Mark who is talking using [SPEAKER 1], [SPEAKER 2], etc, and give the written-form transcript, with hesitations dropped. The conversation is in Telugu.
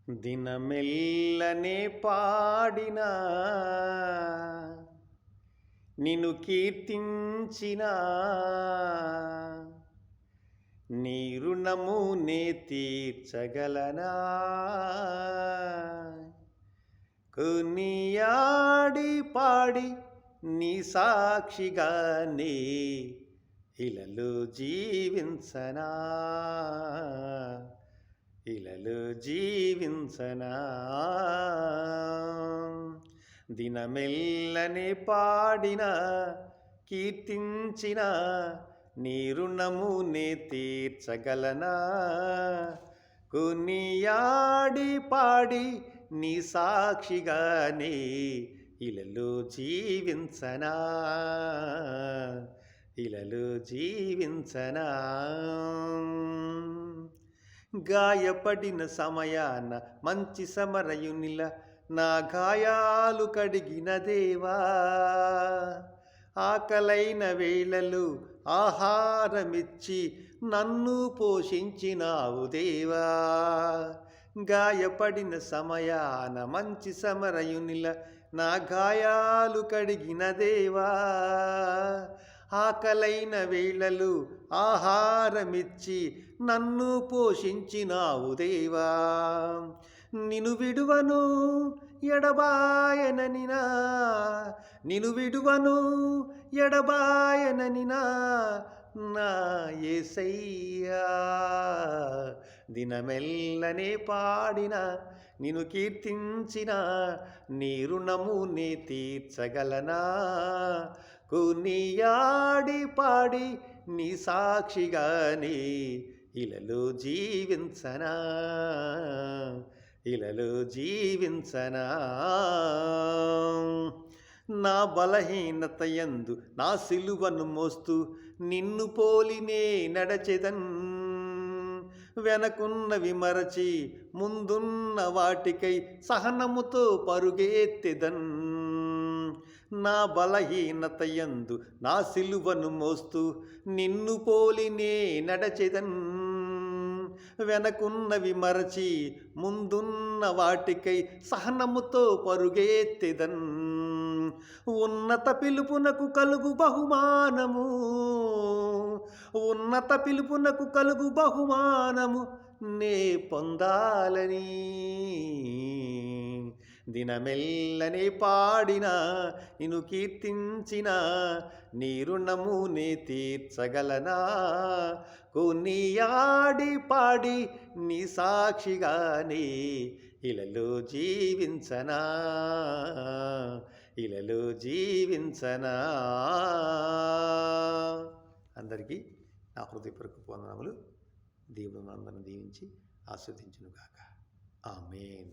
[SPEAKER 1] దినమెల్లనే పాడినా నిన్ను కీర్తించినా నీ రుణము నే తీర్చగలనా కొనియాడి పాడి నీ సాక్షిగానే ఇలలో జీవించనా ఇలలో జీవించనా దినమెల్లనే పాడిన కీర్తించిన నీ రుణము నే తీర్చగలనా కొనియాడి పాడి నీ సాక్షిగానే ఇలలో జీవించనా ఇలలో జీవించనా గాయపడిన సమయాన మంచి సమరయునిల నా గాయాలు కడిగిన దేవా ఆకలైన వేళలు ఆహారమిచ్చి నన్ను పోషించినావు దేవా గాయపడిన సమయాన మంచి సమరయునిల నా గాయాలు కడిగిన దేవా ఆకలైన వేళలు ఆహారమిచ్చి నన్ను పోషించినావు దేవా నిన్ను విడువను ఎడబాయననినా నిన్ను విడువను ఎడబాయననినా నా యేసయ్యా దినమెల్లనే పాడిన నిన్ను కీర్తించిన నీ రుణము నే తీర్చగలనా కొనియాడి పాడి నీ సాక్షిగానే ఇలలో జీవించనా ఇలలో జీవించనా నా బలహీనత యందు నా సిలువను మోస్తూ నిన్ను పోలినే నడచెదన్ వెనకున్నవి మరచి ముందున్న వాటికై సహనముతో పరుగెత్తెదన్ నా బలహీనత యందు నా సిలువను మోస్తూ నిన్ను పోలినే నడచెదన్ వెనకున్నవి మరచి ముందున్న వాటికై సహనముతో పరుగెత్తెదన్ ఉన్నత పిలుపునకు కలుగు బహుమానము ఉన్నత పిలుపునకు కలుగు బహుమానము నే పొందాలని దినమెల్లనే పాడిన నిన్ను కీర్తించిన నీ రుణము నే తీర్చగలనా కొనియాడి పాడి నీ సాక్షిగానే ఇలలో జీవించనా ఇలలో జీవించనా అందరికీ నా హృదయపూర్వక వందనములు. దేవుడు మనందరిని దీవించి ఆస్వాదించును గాక. ఆమేన్.